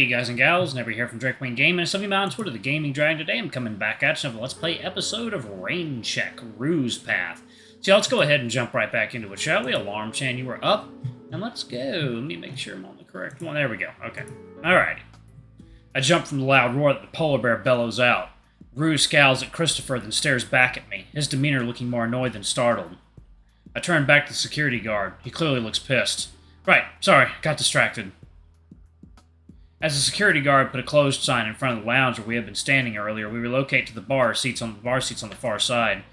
guys and gals, never hear from Drake Wayne Gaming, and some of you on Twitter, the Gaming Dragon. Today I'm coming back at you with a Let's Play episode of Rain Check, Ruse Path. So let's go ahead and jump right back into it, shall we? Alarm Chan, you were up, and let's go. Let me make sure I'm on the correct one. There we go. Okay. Alrighty. I jump from the loud roar that the polar bear bellows out. Ruse scowls at Christopher, then stares back at me, his demeanor looking more annoyed than startled. I turn back to the security guard. He clearly looks pissed. Right, sorry, got distracted. As the security guard put a closed sign in front of the lounge where we had been standing earlier, we relocate to the bar seats on the far side.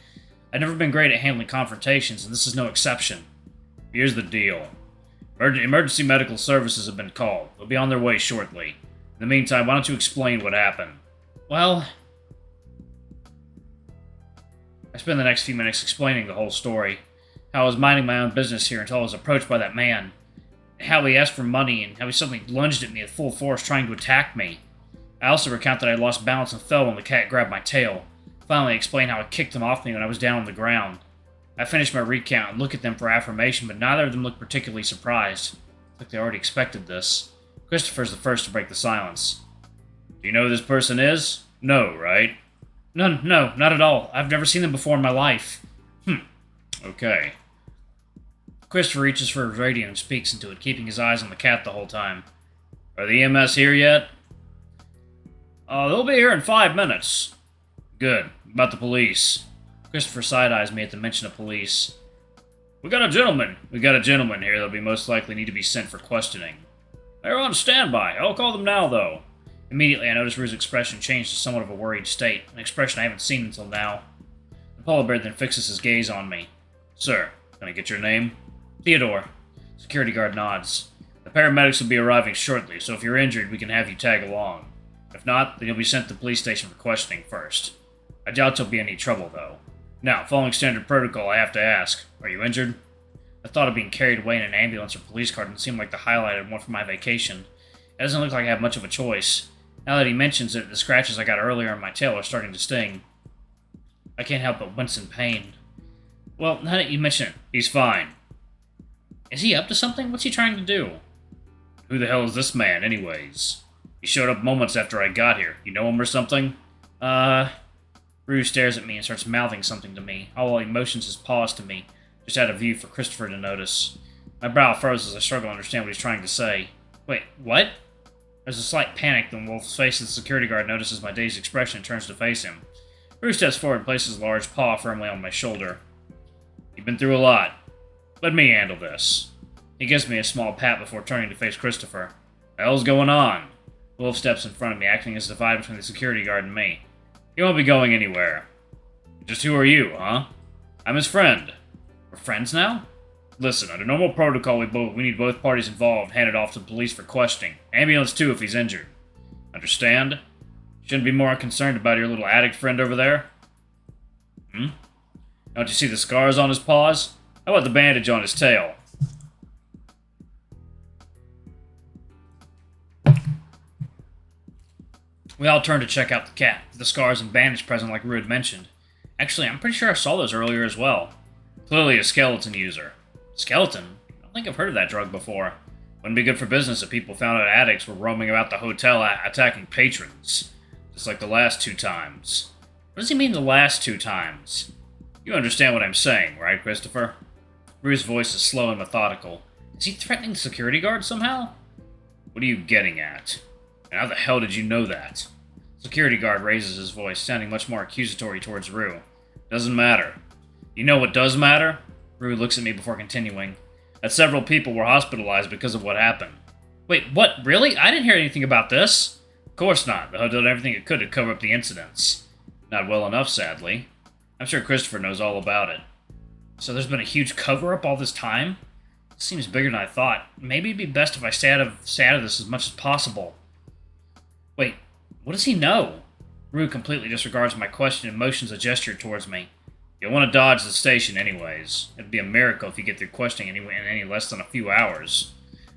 I've never been great at handling confrontations, and this is no exception. Here's the deal. Emergency medical services have been called. They'll be on their way shortly. In the meantime, why don't you explain what happened? Well, I spend the next few minutes explaining the whole story. How I was minding my own business here until I was approached by that man. How he asked for money, and how he suddenly lunged at me at full force trying to attack me. I also recount that I lost balance and fell when the cat grabbed my tail. Finally, I explain how I kicked him off me when I was down on the ground. I finish my recount and look at them for affirmation, but neither of them look particularly surprised. Like they already expected this. Christopher's the first to break the silence. Do you know who this person is? No, right? No, not at all. I've never seen them before in my life. Okay. Christopher reaches for his radio and speaks into it, keeping his eyes on the cat the whole time. Are the EMS here yet? They'll be here in 5 minutes. Good. About the police. Christopher side-eyes me at the mention of police. We got a gentleman here that'll be most likely need to be sent for questioning. They're on standby. I'll call them now, though. Immediately, I notice Rue's expression changed to somewhat of a worried state, an expression I haven't seen until now. The polar bear then fixes his gaze on me. Sir, can I get your name? Theodore. Security guard nods. The paramedics will be arriving shortly, so if you're injured, we can have you tag along. If not, then you'll be sent to the police station for questioning first. I doubt there'll be any trouble, though. Now, following standard protocol, I have to ask, are you injured? The thought of being carried away in an ambulance or police car didn't seem like the highlight I'd want for my vacation. It doesn't look like I have much of a choice. Now that he mentions it, the scratches I got earlier on my tail are starting to sting. I can't help but wince in pain. Well, now that you mention it, he's fine. Is he up to something? What's he trying to do? Who the hell is this man, anyways? He showed up moments after I got here. You know him or something? Rue stares at me and starts mouthing something to me. All while he motions his paws to me, just out of view for Christopher to notice. My brow furrows as I struggle to understand what he's trying to say. Wait, what? There's a slight panic when Wolf's face as the security guard notices my dazed expression and turns to face him. Rue steps forward and places a large paw firmly on my shoulder. You've been through a lot. Let me handle this. He gives me a small pat before turning to face Christopher. The hell's going on? Wolf steps in front of me, acting as a divide between the security guard and me. He won't be going anywhere. Just who are you, huh? I'm his friend. We're friends now? Listen, under normal protocol, we need both parties involved handed off to the police for questioning. Ambulance too if he's injured. Understand? Shouldn't be more concerned about your little addict friend over there? Don't you see the scars on his paws? How about the bandage on his tail? We all turned to check out the cat, the scars and bandage present like Rue had mentioned. Actually, I'm pretty sure I saw those earlier as well. Clearly a skeleton user. Skeleton? I don't think I've heard of that drug before. Wouldn't be good for business if people found out addicts were roaming about the hotel attacking patrons. Just like the last 2 times. What does he mean the last 2 times? You understand what I'm saying, right, Christopher? Rue's voice is slow and methodical. Is he threatening the security guard somehow? What are you getting at? And how the hell did you know that? Security guard raises his voice, sounding much more accusatory towards Rue. Doesn't matter. You know what does matter? Rue looks at me before continuing. That several people were hospitalized because of what happened. Wait, what? Really? I didn't hear anything about this. Of course not. The hotel did everything it could to cover up the incidents. Not well enough, sadly. I'm sure Christopher knows all about it. So there's been a huge cover-up all this time? This seems bigger than I thought. Maybe it'd be best if I stay out of this as much as possible. Wait, what does he know? Rue completely disregards my question and motions a gesture towards me. You'll want to dodge the station anyways. It'd be a miracle if you get through questioning in any less than a few hours.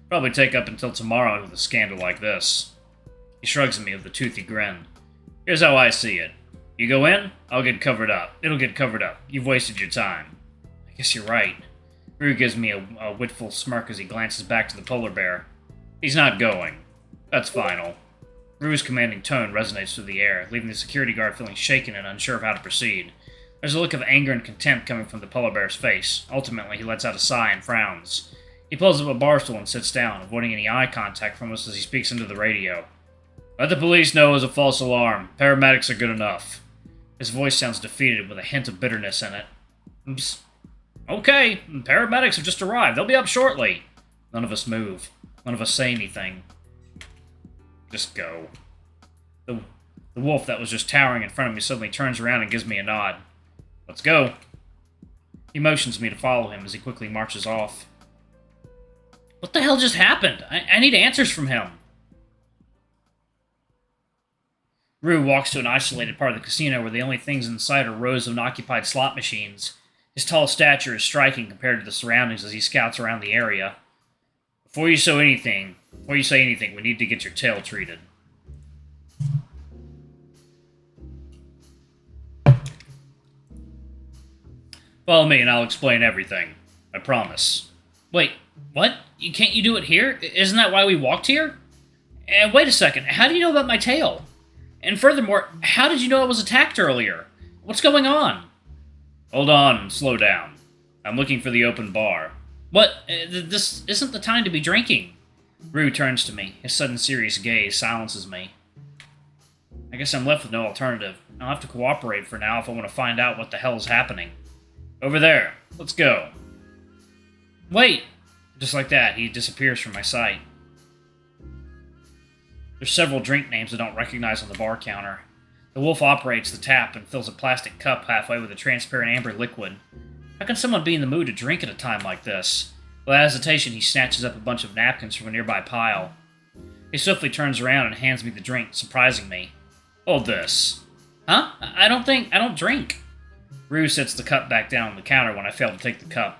Probably take up until tomorrow with a scandal like this. He shrugs at me with a toothy grin. Here's how I see it. You go in, I'll get covered up. It'll get covered up. You've wasted your time. I guess you're right. Rue gives me a witful smirk as he glances back to the polar bear. He's not going. That's final. Rue's commanding tone resonates through the air, leaving the security guard feeling shaken and unsure of how to proceed. There's a look of anger and contempt coming from the polar bear's face. Ultimately, he lets out a sigh and frowns. He pulls up a bar stool and sits down, avoiding any eye contact from us as he speaks into the radio. Let the police know it was a false alarm. Paramedics are good enough. His voice sounds defeated with a hint of bitterness in it. Oops. Okay, paramedics have just arrived. They'll be up shortly. None of us move. None of us say anything. Just go. The wolf that was just towering in front of me suddenly turns around and gives me a nod. Let's go. He motions me to follow him as he quickly marches off. What the hell just happened? I need answers from him. Rue walks to an isolated part of the casino where the only things in sight are rows of unoccupied slot machines. His tall stature is striking compared to the surroundings as he scouts around the area. Before you say anything, we need to get your tail treated. Follow me and I'll explain everything. I promise. Wait, what? Can't you do it here? Isn't that why we walked here? And wait a second, how do you know about my tail? And furthermore, how did you know I was attacked earlier? What's going on? Hold on and slow down. I'm looking for the open bar. What? This isn't the time to be drinking. Rue turns to me. His sudden serious gaze silences me. I guess I'm left with no alternative. I'll have to cooperate for now if I want to find out what the hell is happening. Over there. Let's go. Wait! Just like that, he disappears from my sight. There's several drink names I don't recognize on the bar counter. The wolf operates the tap and fills a plastic cup halfway with a transparent amber liquid. How can someone be in the mood to drink at a time like this? Without hesitation, he snatches up a bunch of napkins from a nearby pile. He swiftly turns around and hands me the drink, surprising me. Hold this. Huh? I don't drink. Rue sets the cup back down on the counter when I fail to take the cup.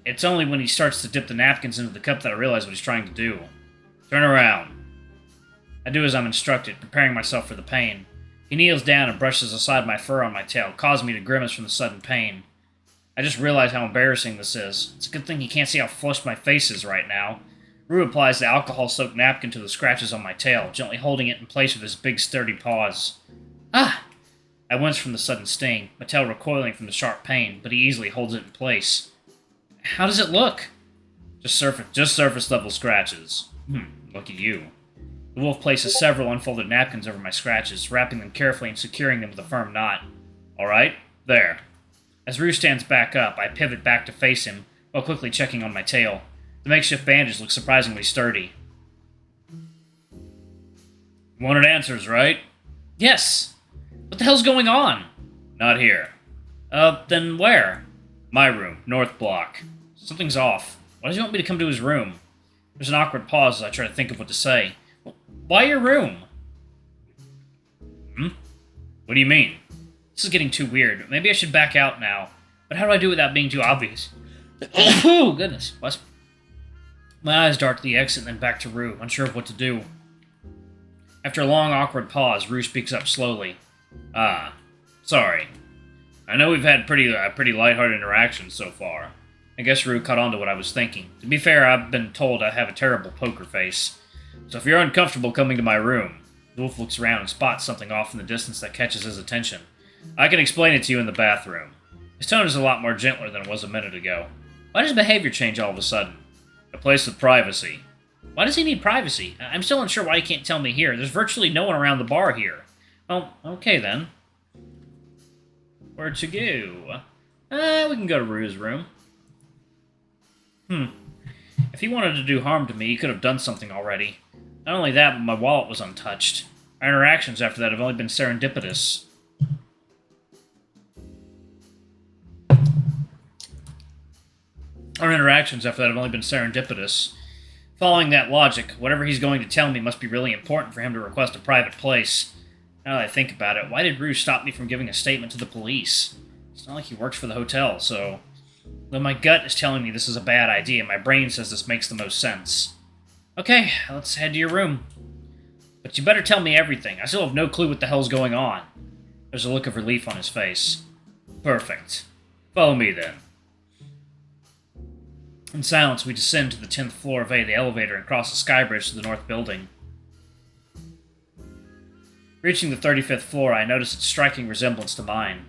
It's only when he starts to dip the napkins into the cup that I realize what he's trying to do. Turn around. I do as I'm instructed, preparing myself for the pain. He kneels down and brushes aside my fur on my tail, causing me to grimace from the sudden pain. I just realize how embarrassing this is. It's a good thing he can't see how flushed my face is right now. Rue applies the alcohol-soaked napkin to the scratches on my tail, gently holding it in place with his big, sturdy paws. Ah! I wince from the sudden sting, my tail recoiling from the sharp pain, but he easily holds it in place. How does it look? Just surface-level scratches. Lucky you. The wolf places several unfolded napkins over my scratches, wrapping them carefully and securing them with a firm knot. Alright, there. As Rue stands back up, I pivot back to face him, while quickly checking on my tail. The makeshift bandage looks surprisingly sturdy. You wanted answers, right? Yes! What the hell's going on? Not here. Then where? My room, North Block. Something's off. Why does he want me to come to his room? There's an awkward pause as I try to think of what to say. Why your room? What do you mean? This is getting too weird. Maybe I should back out now. But how do I do it without being too obvious? Oh, goodness. What? My eyes dart to the exit and then back to Rue, unsure of what to do. After a long, awkward pause, Rue speaks up slowly. Sorry. I know we've had pretty lighthearted interactions so far. I guess Rue caught on to what I was thinking. To be fair, I've been told I have a terrible poker face. So if you're uncomfortable coming to my room... The wolf looks around and spots something off in the distance that catches his attention. I can explain it to you in the bathroom. His tone is a lot more gentler than it was a minute ago. Why does his behavior change all of a sudden? A place with privacy. Why does he need privacy? I'm still unsure why he can't tell me here. There's virtually no one around the bar here. Well, okay then. Where to go? We can go to Rue's room. If he wanted to do harm to me, he could have done something already. Not only that, but my wallet was untouched. Our interactions after that have only been serendipitous. Following that logic, whatever he's going to tell me must be really important for him to request a private place. Now that I think about it, why did Rue stop me from giving a statement to the police? It's not like he works for the hotel, so... Though my gut is telling me this is a bad idea, my brain says this makes the most sense. Okay, let's head to your room. But you better tell me everything. I still have no clue what the hell's going on. There's a look of relief on his face. Perfect. Follow me, then. In silence, we descend to the 10th floor via the elevator and cross the sky bridge to the north building. Reaching the 35th floor, I notice its striking resemblance to mine.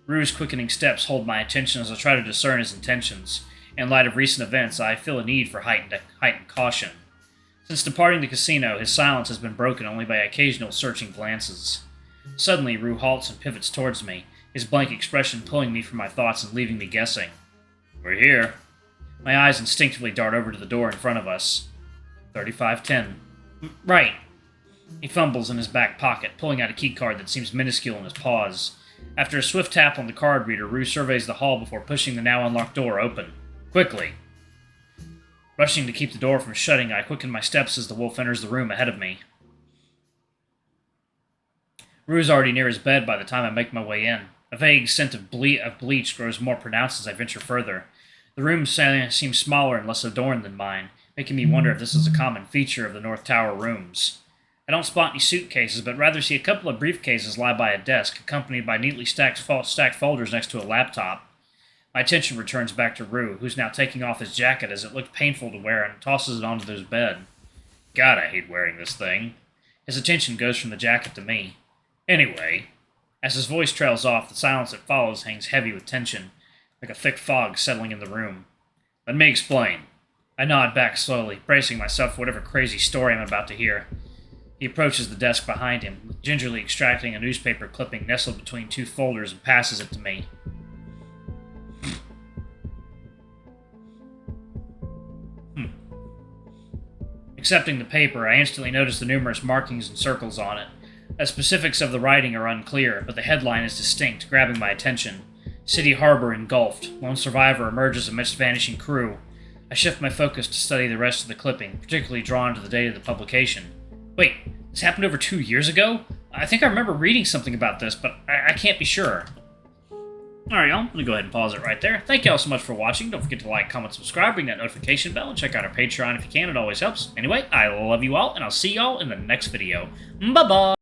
Rue's quickening steps hold my attention as I try to discern his intentions. In light of recent events, I feel a need for heightened caution. Since departing the casino, his silence has been broken only by occasional searching glances. Suddenly, Rue halts and pivots towards me, his blank expression pulling me from my thoughts and leaving me guessing. We're here. My eyes instinctively dart over to the door in front of us. 3510. Right. He fumbles in his back pocket, pulling out a keycard that seems minuscule in his paws. After a swift tap on the card reader, Rue surveys the hall before pushing the now unlocked door open. Quickly. Rushing to keep the door from shutting, I quicken my steps as the wolf enters the room ahead of me. Rue's already near his bed by the time I make my way in. A vague scent of bleach grows more pronounced as I venture further. The room seems smaller and less adorned than mine, making me wonder if this is a common feature of the North Tower rooms. I don't spot any suitcases, but rather see a couple of briefcases lie by a desk, accompanied by neatly stacked folders next to a laptop. My attention returns back to Rue, who's now taking off his jacket as it looked painful to wear and tosses it onto his bed. God, I hate wearing this thing. His attention goes from the jacket to me. Anyway, as his voice trails off, the silence that follows hangs heavy with tension, like a thick fog settling in the room. Let me explain. I nod back slowly, bracing myself for whatever crazy story I'm about to hear. He approaches the desk behind him, gingerly extracting a newspaper clipping nestled between two folders and passes it to me. Accepting the paper, I instantly notice the numerous markings and circles on it. The specifics of the writing are unclear, but the headline is distinct, grabbing my attention. City Harbor engulfed. Lone survivor emerges amidst vanishing crew. I shift my focus to study the rest of the clipping, particularly drawn to the date of the publication. Wait, this happened over 2 years ago? I think I remember reading something about this, but I can't be sure. Alright, y'all. I'm going to go ahead and pause it right there. Thank y'all so much for watching. Don't forget to like, comment, subscribe, ring that notification bell, and check out our Patreon if you can. It always helps. Anyway, I love you all, and I'll see y'all in the next video. Bye-bye!